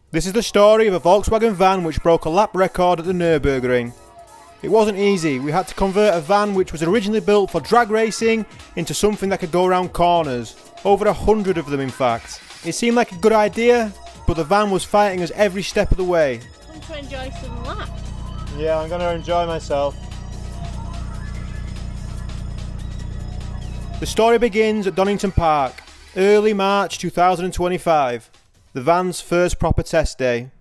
This is the story of a Volkswagen van which broke a lap record at the Nürburgring. It wasn't easy. We had to convert a van which was originally built for drag racing into something that could go around corners. Over 100 of them in fact. It seemed like a good idea, but the van was fighting us every step of the way. I'm trying to enjoy some laps. Yeah, I'm going to enjoy myself. The story begins at Alton Park, early March 2025. The van's first proper test day.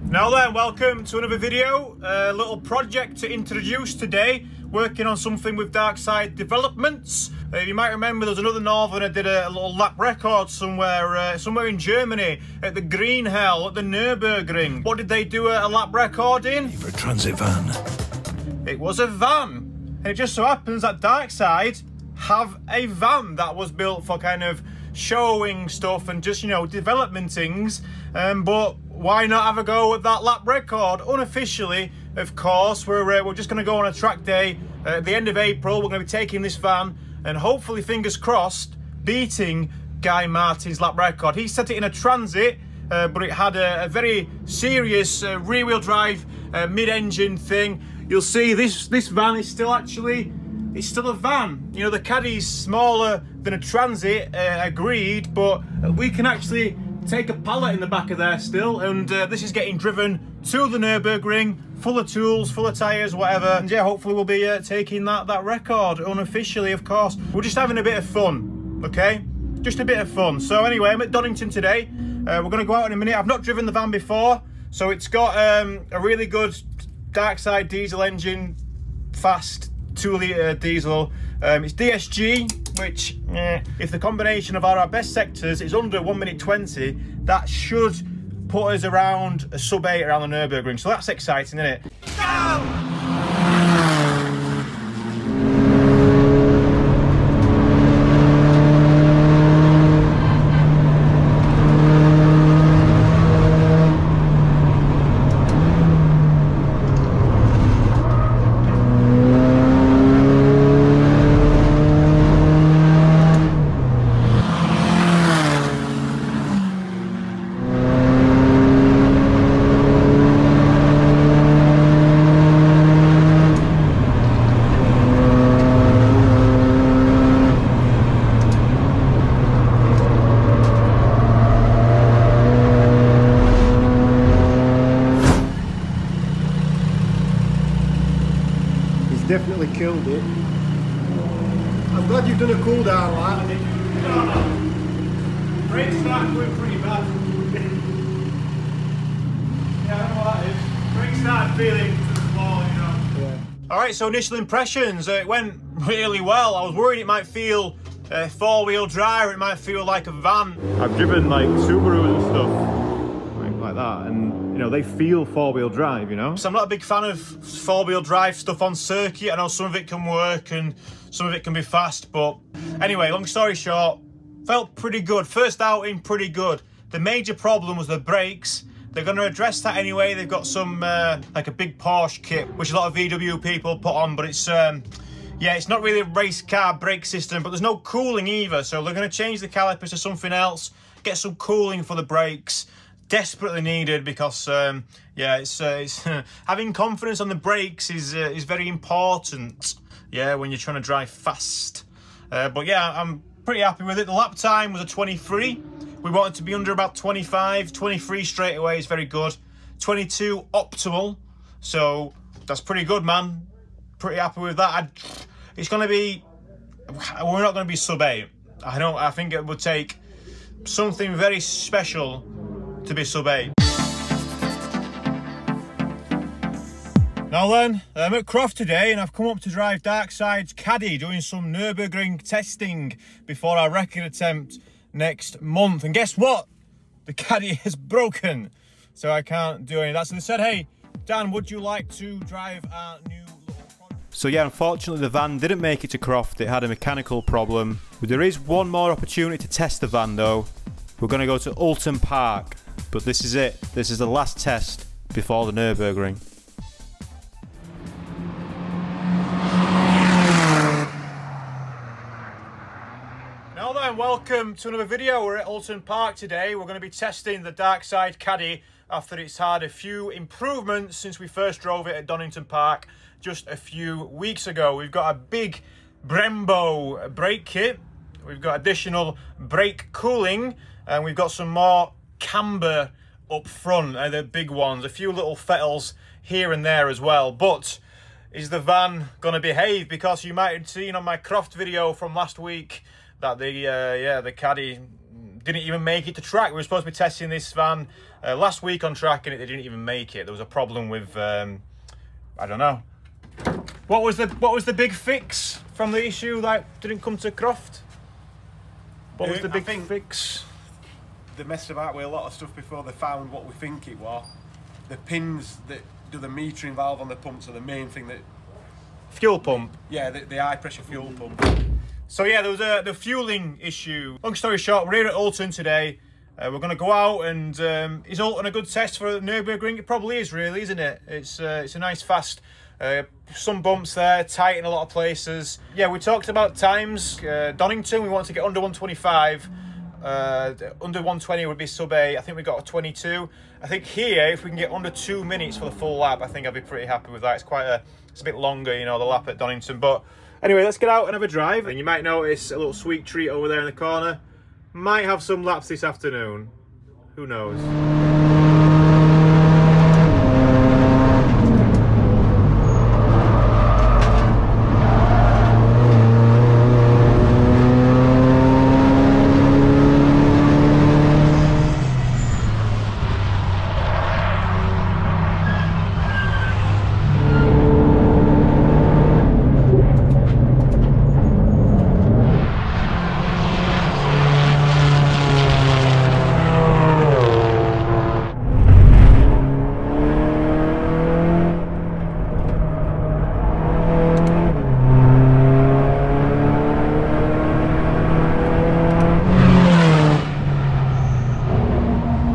Now then, welcome to another video. A little project to introduce today. Working on something with Darkside Developments. You might remember there's another northerner did a little lap record somewhere in Germany at the Green Hell at the Nürburgring. What did they do a lap record in? For a transit van. It was a van. And it just so happens that Darkside have a van that was built for kind of showing stuff and just, you know, development things. But why not have a go at that lap record? Unofficially, of course, we're just going to go on a track day at the end of April. We're going to be taking this van and hopefully, fingers crossed, beating Guy Martin's lap record. He set it in a transit, but it had a very serious rear-wheel drive mid-engine thing. You'll see this van is still actually, it's still a van. You know, the caddy's smaller than a transit, agreed, but we can actually take a pallet in the back of there still, and this is getting driven to the Nürburgring, full of tools, full of tyres, whatever. And yeah, hopefully we'll be taking that record, unofficially, of course. We're just having a bit of fun, okay? Just a bit of fun. So anyway, I'm at Donington today. We're going to go out in a minute. I've not driven the van before, so it's got a really good Darkside diesel engine, fast 2-litre diesel. It's DSG, which if the combination of our best sectors is under 1 minute 20, that should put us around a sub 8 around the Nürburgring. So that's exciting, isn't it? Go! Definitely killed it. I'm glad you've done a cool down like. Brakes start going pretty bad. Yeah, I don't know what that is. Brakes started feeling to the floor, you know. Yeah. Alright, so initial impressions. It went really well. I was worried it might feel 4-wheel drive, it might feel like a van. I've driven like Subarus and stuff like that, and you know, they feel 4-wheel drive, you know? So I'm not a big fan of 4-wheel drive stuff on circuit. I know some of it can work and some of it can be fast, but anyway, long story short, felt pretty good. First outing, pretty good. The major problem was the brakes. They're going to address that anyway. They've got some, like a big Porsche kit, which a lot of VW people put on, but it's, yeah, it's not really a race car brake system, but there's no cooling either. So they're going to change the calipers to something else, get some cooling for the brakes. Desperately needed because yeah, it's having confidence on the brakes is very important, yeah, when you're trying to drive fast. But yeah, I'm pretty happy with it. The lap time was a 23. We wanted to be under about 25. 23 straight away is very good. 22 optimal, so that's pretty good, man. Pretty happy with that. It's going to be, we're not going to be sub 8. I think it would take something very special to be sub 8. Now then, I'm at Croft today and I've come up to drive Darkside's caddy, doing some Nürburgring testing before our record attempt next month. And guess what? The caddy is broken, so I can't do any of that. So they said, hey, Dan, would you like to drive our new little product? So yeah, unfortunately the van didn't make it to Croft. It had a mechanical problem. But there is one more opportunity to test the van though. We're going to go to Alton Park. But this is it. This is the last test before the Nürburgring. Now then, welcome to another video. We're at Alton Park today. We're going to be testing the dark side caddy after it's had a few improvements since we first drove it at Donington Park just a few weeks ago. We've got a big Brembo brake kit. We've got additional brake cooling, and we've got some more camber up front, the big ones, a few little fettles here and there as well. But is the van going to behave? Because you might have seen on my Croft video from last week that the caddy didn't even make it to track. We were supposed to be testing this van last week on track, and it didn't even make it. There was a problem with I don't know. What was the big fix from the issue that didn't come to Croft? What was the big fix? They messed about with a lot of stuff before they found what we think it was. The pins that do the metering valve on the pumps are the main thing that... Fuel pump? Yeah, the high pressure fuel pump. So yeah, there was the fueling issue. Long story short, we're here at Alton today. We're going to go out and is Alton a good test for the Nürburgring? It probably is, really, isn't it? It's a nice fast, some bumps there, tight in a lot of places. Yeah, we talked about times. Donington, we wanted to get under 125. Under 120 would be sub 8. I think we got a 22. I think here, if we can get under 2 minutes for the full lap, I think I'd be pretty happy with that. It's a bit longer, you know, the lap at Donington. But anyway, let's get out and have a drive. And you might notice a little sweet treat over there in the corner. Might have some laps this afternoon. Who knows?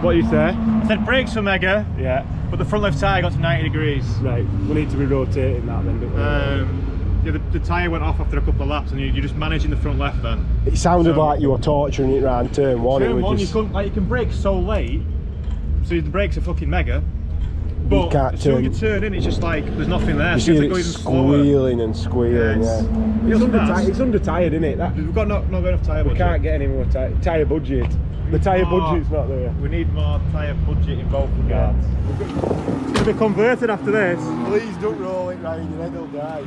What you say? I said brakes were mega, Yeah. but the front left tyre got to 90 degrees. Right, we need to be rotating that then, don't we? Yeah, the tyre went off after a couple of laps, and you're just managing the front left then. It sounded like you were torturing it round turn one. Turn one, you can brake so late, so the brakes are fucking mega. But as soon as you turn in, it's just like there's nothing there. You So see you have to go it even slower. squealing and squealing, Yeah, It's under tired, isn't it? We've got not enough tyre budget. We can't get any more tyre budget. The tyre budget's not there. We need more tyre budget in both regards. It's going to be converted after this. Please don't roll it round, your head will die.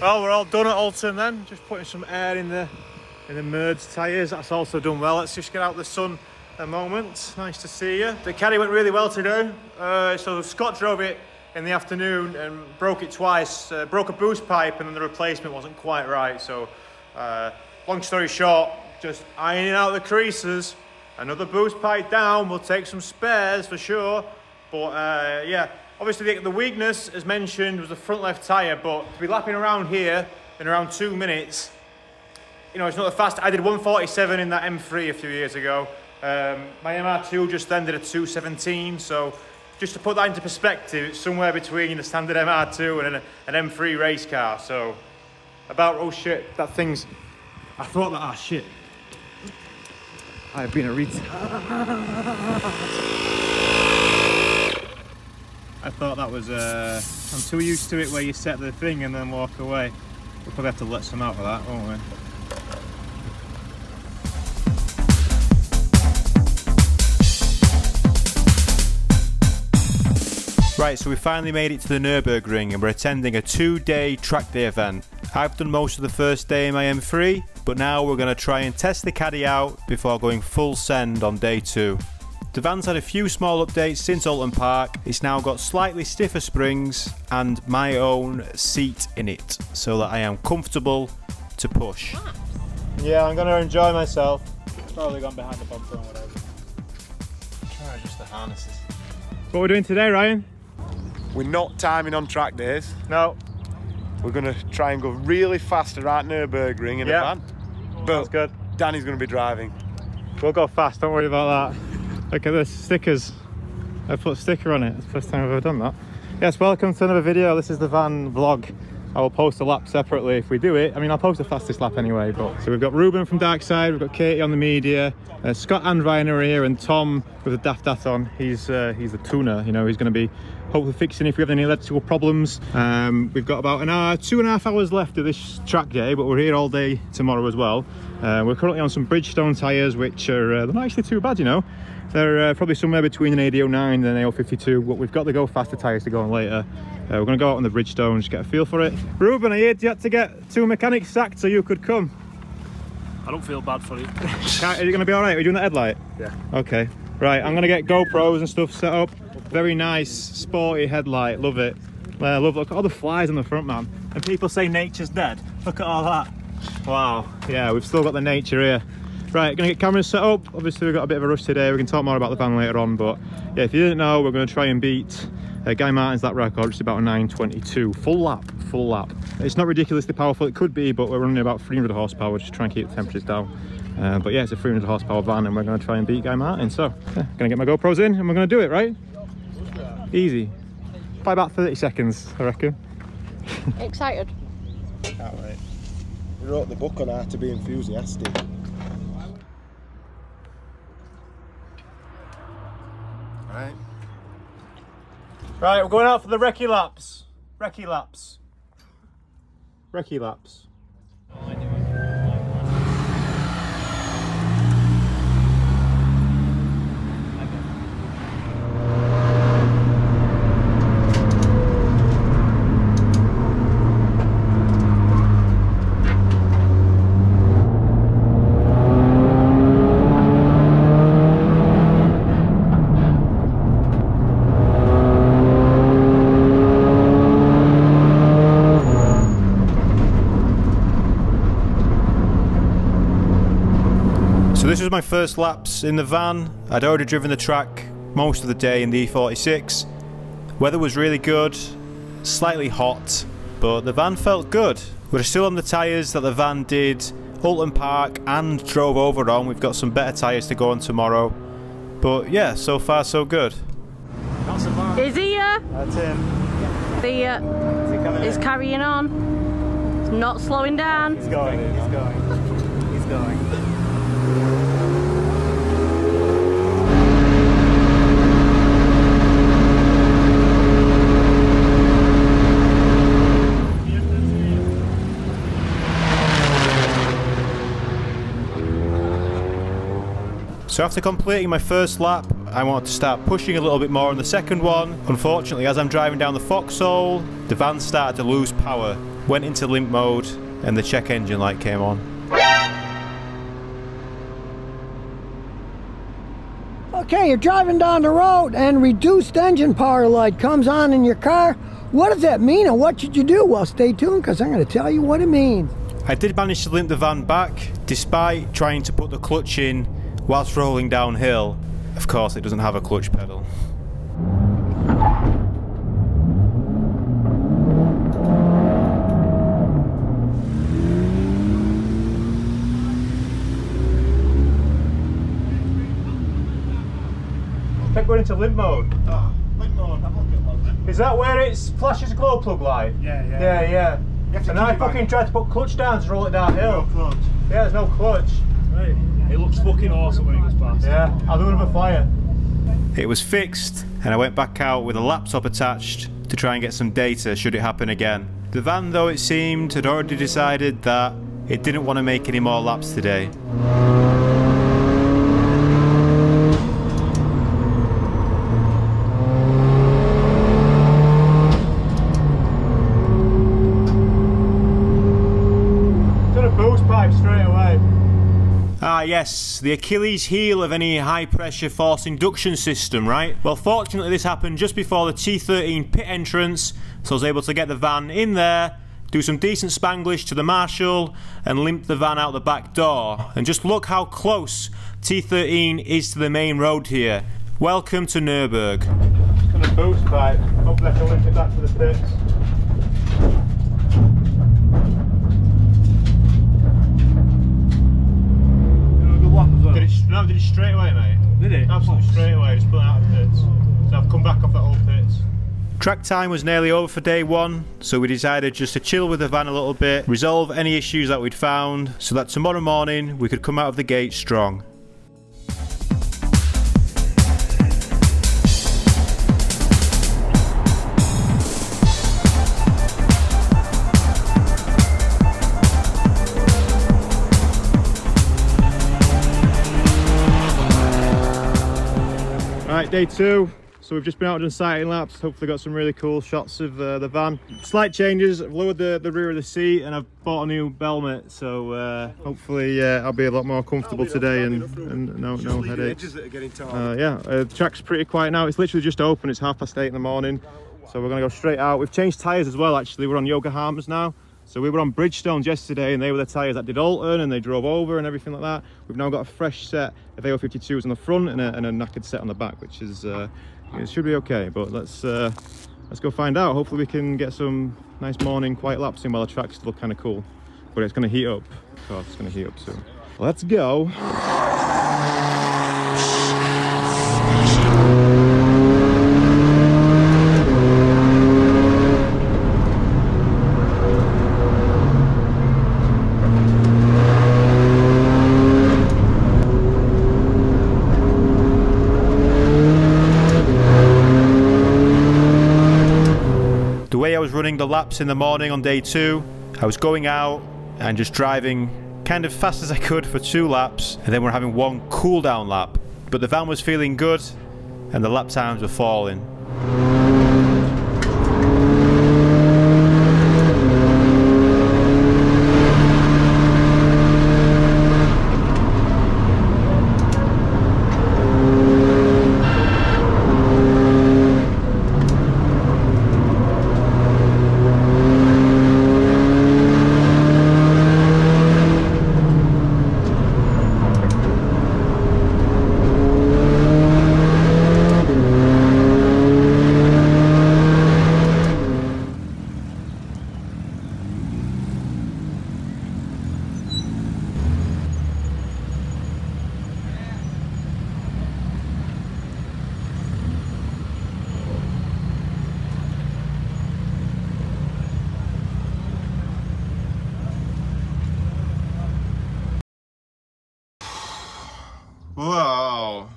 Well, we're all done at Alton then. Just putting some air in the merged tyres. That's also done well. Let's just get out the sun a moment. Nice to see you. The caddy went really well today. So Scott drove it in the afternoon and broke it twice. Broke a boost pipe, and then the replacement wasn't quite right. So long story short, just ironing out the creases. Another boost pipe down. We'll take some spares for sure. But yeah, obviously the weakness, as mentioned, was the front left tyre. But to be lapping around here in around 2 minutes, you know, it's not the fast. I did 147 in that M3 a few years ago. My MR2 just then did a 217. So just to put that into perspective, it's somewhere between a standard MR2 and an M3 race car. So about, oh shit, that thing's, I thought that, ah shit. I've been a retard. I thought that was, I'm too used to it where you set the thing and then walk away. We'll probably have to let some out of that, won't we? Right, so we finally made it to the Nürburgring and we're attending a 2-day track day event. I've done most of the first day in my M3, but now we're going to try and test the caddy out before going full send on day 2. The van's had a few small updates since Alton Park. It's now got slightly stiffer springs and my own seat in it, so that I am comfortable to push. Yeah, I'm going to enjoy myself. Probably gone behind the bumper and whatever. Try to adjust the harnesses. What are we doing today, Ryan? We're not timing on track days. No. We're going to try and go really fast around Nürburgring in a van. But that's good. Danny's going to be driving. We'll go fast, don't worry about that. Look at this, stickers. I put a sticker on it. It's the first time I've ever done that. Yes, welcome to another video. This is the van vlog. I will post a lap separately if we do it. I mean, I'll post the fastest lap anyway. But so we've got Ruben from Darkside, we've got Katie on the media, Scott and Ryan are here, and Tom with the daft hat on. He's the tuner. You know, he's going to be hopefully fixing if we have any electrical problems. We've got about an hour, 2.5 hours left of this track day, but we're here all day tomorrow as well. We're currently on some Bridgestone tyres, which are they're not actually too bad, you know. They're probably somewhere between an AD09 and an AO52, but we've got the go faster tyres to go on later. We're going to go out on the Bridgestone, just get a feel for it. Ruben, I heard you had to get 2 mechanics sacked so you could come. I don't feel bad for it. Are you going to be alright? Are you doing the headlight? Yeah. Okay. Right, I'm going to get GoPros and stuff set up. Very nice, sporty headlight, love it. Look at all the flies on the front, man. And people say nature's dead. Look at all that. Wow. Yeah, we've still got the nature here. Right, gonna get cameras set up. Obviously we've got a bit of a rush today. We can talk more about the van later on, but yeah, if you didn't know, we're gonna try and beat Guy Martin's lap record, which is about a 9:22. Full lap. It's not ridiculously powerful, it could be, but we're running about 300 horsepower, just to try and keep the temperatures down. But yeah, it's a 300 horsepower van and we're gonna try and beat Guy Martin. So, yeah, gonna get my GoPros in and we're gonna do it, right? Easy. By about 30 seconds, I reckon. Excited. Can't wait. We wrote the book on how to be enthusiastic. Right, we're going out for the recce laps. Recce laps. So this was my first laps in the van. I'd already driven the track most of the day in the E46. Weather was really good, slightly hot, but the van felt good. We're still on the tyres that the van did Alton Park and drove over on. We've got some better tyres to go on tomorrow. But yeah, so far so good. Is he That's him. He's carrying on. He's not slowing down. He's going. So after completing my first lap, I wanted to start pushing a little bit more on the second one. Unfortunately, as I'm driving down the foxhole, the van started to lose power, went into limp mode, and the check engine light came on. Okay, you're driving down the road and reduced engine power light comes on in your car. What does that mean and what should you do? Well, stay tuned because I'm going to tell you what it means. I did manage to limp the van back, despite trying to put the clutch in whilst rolling downhill. Of course, it doesn't have a clutch pedal. Kept going into limp mode. Oh, limp mode. Have a look at that. Is that where it flashes a glow plug light? Yeah. And I fucking tried to put clutch down to roll it downhill. No clutch. Yeah, there's no clutch. Right. It looks fucking awesome when it goes past. Yeah, I'll do another flyer. It was fixed, and I went back out with a laptop attached to try and get some data should it happen again. The van, though it seemed, had already decided that it didn't want to make any more laps today. Done a boost pipe straight away. Ah yes, the Achilles heel of any high pressure force induction system, right? Well, fortunately this happened just before the T13 pit entrance, so I was able to get the van in there, do some decent Spanglish to the marshal and limp the van out the back door. And just look how close T13 is to the main road here. Welcome to Nürburgring. Just gonna boost pipe, hopefully I can limp it back to the pits. Did it straight away, mate? Did it? Absolutely straight away, just pulling out of the pits. So Track time was nearly over for day one, so we decided just to chill with the van a little bit, resolve any issues that we'd found, so that tomorrow morning we could come out of the gate strong. Right, day two. So we've just been out doing sighting laps, hopefully got some really cool shots of the van. Slight changes, I've lowered the rear of the seat and I've bought a new helmet, so hopefully I'll be a lot more comfortable today and no headaches. The track's pretty quiet now, it's literally just open, it's 8:30 in the morning, so we're going to go straight out. We've changed tyres as well actually, we're on Yokohamas now. So we were on Bridgestones yesterday and they were the tyres that did Alton and they drove over and everything like that. We've now got a fresh set of AO52s on the front and a knackered set on the back, which is it should be okay, but let's go find out. Hopefully we can get some nice morning quiet laps in while the track's still kind of cool, but it's going to heat up. Oh, it's going to heat up soon. Let's go. Running the laps in the morning on day two, I was going out and just driving kind of fast as I could for 2 laps, and then we're having 1 cool down lap, but the van was feeling good and the lap times were falling. Wow.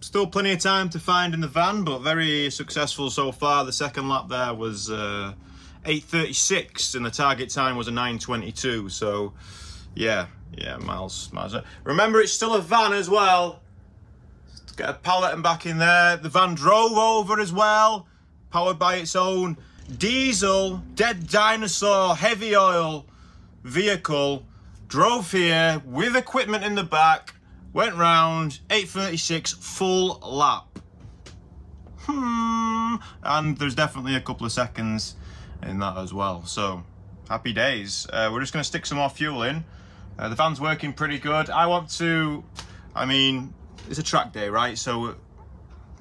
Still plenty of time to find in the van, but very successful so far. The second lap there was 8:36 and the target time was a 9:22, so yeah, miles. Remember, it's still a van as well. Let's get a pallet and back in there. The van drove over as well, powered by its own diesel, dead dinosaur, heavy oil vehicle. Drove here with equipment in the back. Went round, 8:36, full lap. And there's definitely a couple of seconds in that as well. So, happy days. We're just going to stick some more fuel in. The van's working pretty good. I mean, it's a track day, right? So,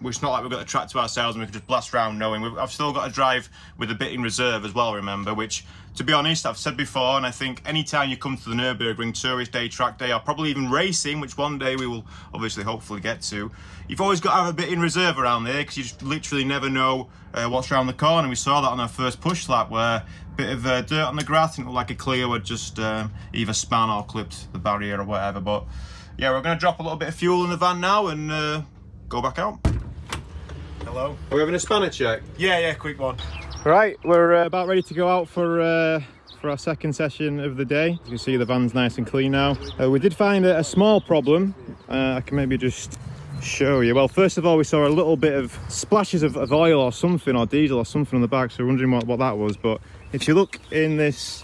it's not like we've got the track to ourselves and we can just blast around knowing. I've still got to drive with a bit in reserve as well, remember, which, to be honest, I've said before, and I think anytime you come to the Nürburgring Tourist Day, Track Day, or probably even racing, which one day we will obviously hopefully get to, you've always got to have a bit in reserve around there because you just literally never know what's around the corner. We saw that on our first push lap where a bit of dirt on the grass, and it looked like a Clio had just either span or clipped the barrier or whatever. But yeah, we're going to drop a little bit of fuel in the van now and go back out. Hello. Are we having a spanner check? Yeah, quick one. Right, we're about ready to go out for our second session of the day. You can see the van's nice and clean now. We did find a small problem. I can maybe just show you. Well, first of all, we saw a little bit of splashes of oil or something, or diesel or something on the back, so we're wondering what that was. But if you look in this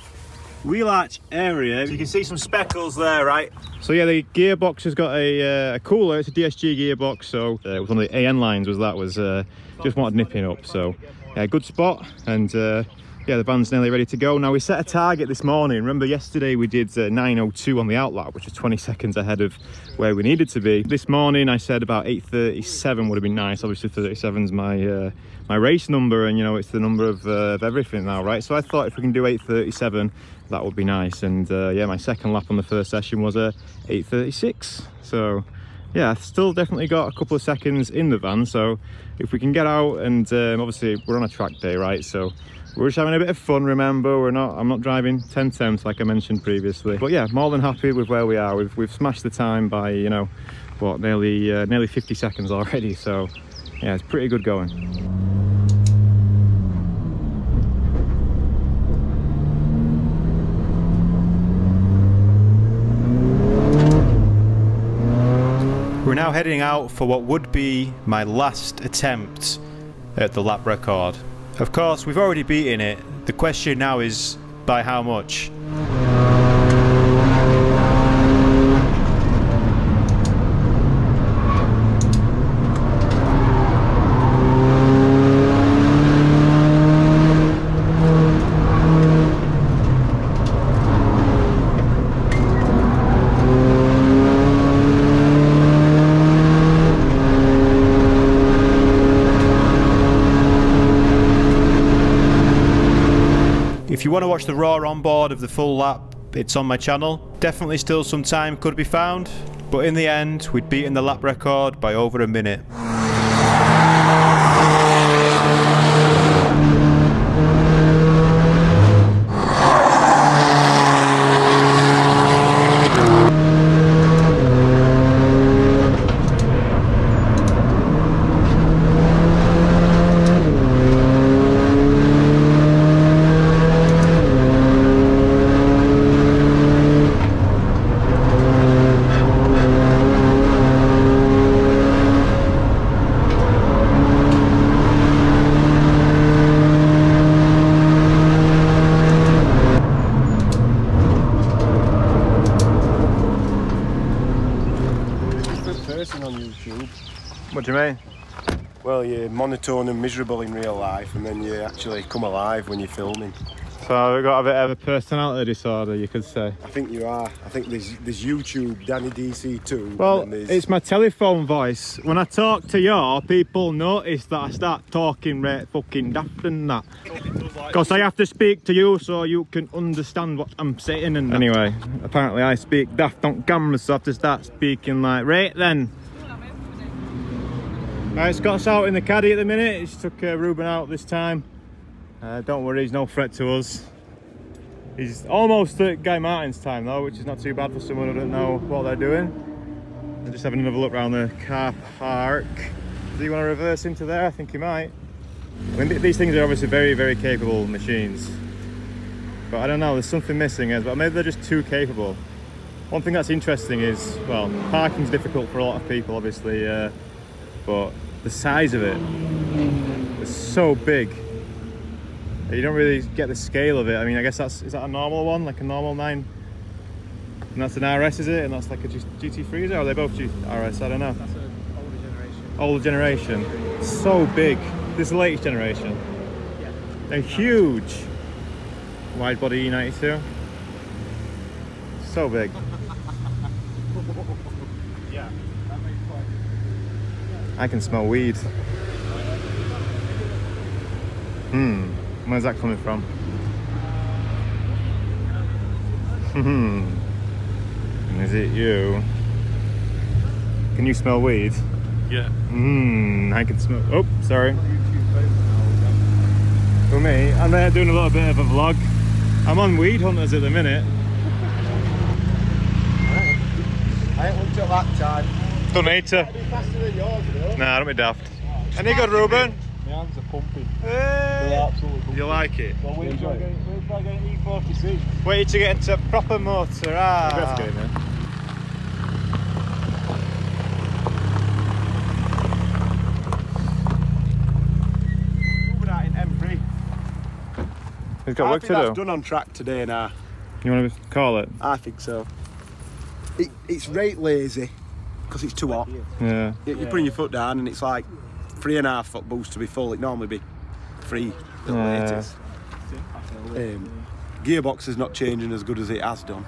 wheel arch area, you can see some speckles there, right? So yeah, the gearbox has got a cooler. It's a DSG gearbox, so it was one of the AN lines was just wanted nipping up. So yeah, good spot, and yeah, the van's nearly ready to go. Now, we set a target this morning. Remember yesterday we did 9:02 on the outlap, which is 20 seconds ahead of where we needed to be. This morning I said about 8:37 would have been nice. Obviously 37's my race number, and you know, it's the number of everything now, right? So I thought if we can do 8:37, that would be nice. And yeah, my second lap on the first session was 8:36. So yeah, I've still definitely got a couple of seconds in the van, so if we can get out, and obviously we're on a track day, right, so we're just having a bit of fun. Remember, I'm not driving 10 temps like I mentioned previously, but yeah, more than happy with where we are. We've smashed the time by, you know, what, nearly 50 seconds already, so yeah, it's pretty good going. We're now heading out for what would be my last attempt at the lap record. Of course, we've already beaten it. The question now is, by how much? If you want to watch the raw onboard of the full lap, it's on my channel. Definitely still some time could be found, but in the end, we'd beaten the lap record by over a minute. What do you mean? Well, you're monotone and miserable in real life, and then you actually come alive when you're filming. So we've got a bit of a personality disorder, you could say. I think you are. I think there's YouTube, Danny DC2. Well, it's my telephone voice. When I talk to you, people notice that I start talking right fucking daft and that. Because I have to speak to you so you can understand what I'm saying and that. Anyway, apparently I speak daft on camera, so I have to start speaking like, right then. Right, Scott's out in the caddy at the minute. He's took Ruben out this time. Don't worry, he's no threat to us. He's almost at Guy Martin's time though, which is not too bad for someone who doesn't know what they're doing. I'm just having another look around the car park. Does he want to reverse into there? I think he might. I mean, these things are obviously very, very capable machines. But I don't know, there's something missing, but maybe they're just too capable. One thing that's interesting is, well, parking's difficult for a lot of people, obviously, but the size of it is so big. You don't really get the scale of it. I mean, I guess is that a normal one, like a normal 9? And that's an RS, is it? And that's like a GT3, or are they both RS? I don't know. That's an older generation. Older generation. So big. This is the latest generation. Yeah. They're huge. Wide body E92. So big. Yeah, that makes quite. I can smell weed. Where's that coming from? Is it you? Can you smell weed? Yeah. I can smell. Oh, sorry. For me, I'm there doing a little bit of a vlog. I'm on Weed Hunters at the minute. I ain't looked at that time. Don't need to. I'd be faster than yours, you know. Nah, don't be daft. Any good, Ruben? My hands are pumping. Hey. They're absolutely pumping. You like it? Well, we're getting E46. Wait to get into proper motor. Let's get in there. Moving out in M3. He's got work to do. That's done on track today now. You want to call it? I think so. It's rate lazy because it's too hot. Yeah. You're putting your foot down and it's like 3.5 foot boost to be full. It normally be 3 at the latest. Gearbox is not changing as good as it has done.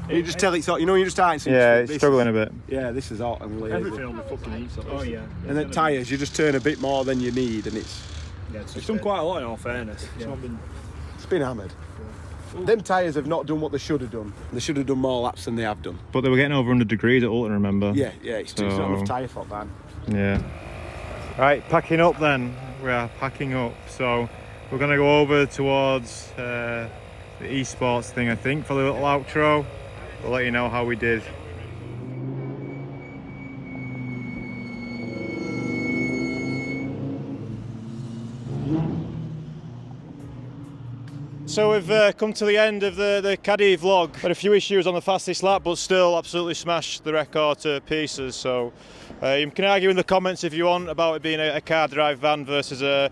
You just tell it's hot. You know, you're just starting to. Yeah, it's struggling a bit. Yeah, this is hot and lazy. Everything on the fucking heat. Oh yeah. And then tyres, you just turn a bit more than you need, and it's It's done quite a lot in all fairness. Yeah. it's been hammered. Them tyres have not done what they should have done. They should have done more laps than they have done. But they were getting over 100 degrees at Alton, remember? Yeah, it's not enough tyre for that. Yeah. Right, packing up then. We are packing up. So we're going to go over towards the esports thing, I think, for the little outro. We'll let you know how we did. So we've come to the end of the Caddy vlog. Had a few issues on the fastest lap, but still absolutely smashed the record to pieces. So you can argue in the comments if you want about it being a car drive van versus a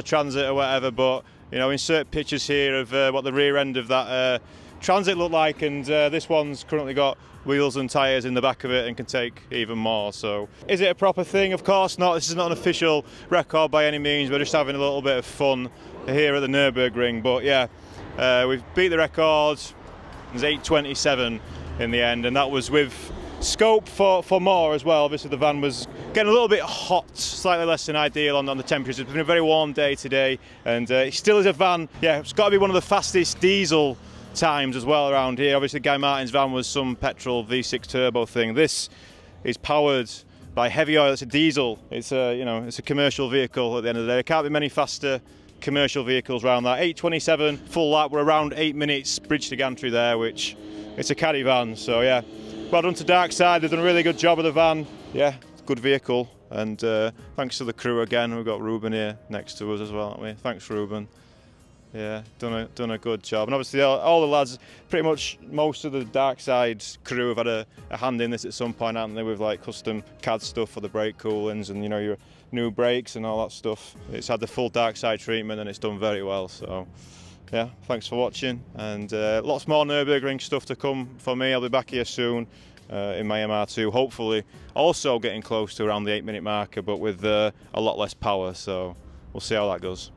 Transit or whatever. But you know, insert pictures here of what the rear end of that Transit looked like, and this one's currently got wheels and tyres in the back of it and can take even more. So is it a proper thing? Of course not. This is not an official record by any means. We're just having a little bit of fun here at the Nürburgring. But yeah, we've beat the record. It was 8:27 in the end, and that was with scope for more as well. Obviously the van was getting a little bit hot, slightly less than ideal on the temperatures. It's been a very warm day today, and it still is a van. Yeah, it's got to be one of the fastest diesel times as well around here. Obviously Guy Martin's van was some petrol V6 turbo thing. This is powered by heavy oil. It's a diesel. It's a, you know, it's a commercial vehicle at the end of the day. There can't be many faster commercial vehicles around that. 8:27 full lap. We're around 8 minutes bridge to gantry there, which it's a Caddy van. So yeah, well done to Darkside. They've done a really good job of the van. Yeah, good vehicle, and thanks to the crew again. We've got Ruben here next to us as well, haven't we? Thanks, Ruben. Yeah, done a good job, and obviously all the lads, pretty much most of the Darkside crew have had a hand in this at some point, haven't they, with like custom CAD stuff for the brake coolings and, you know, your new brakes and all that stuff. It's had the full Darkside treatment and it's done very well. So yeah, thanks for watching, and lots more Nürburgring stuff to come for me. I'll be back here soon in my MR2, hopefully also getting close to around the 8-minute marker, but with a lot less power, so we'll see how that goes.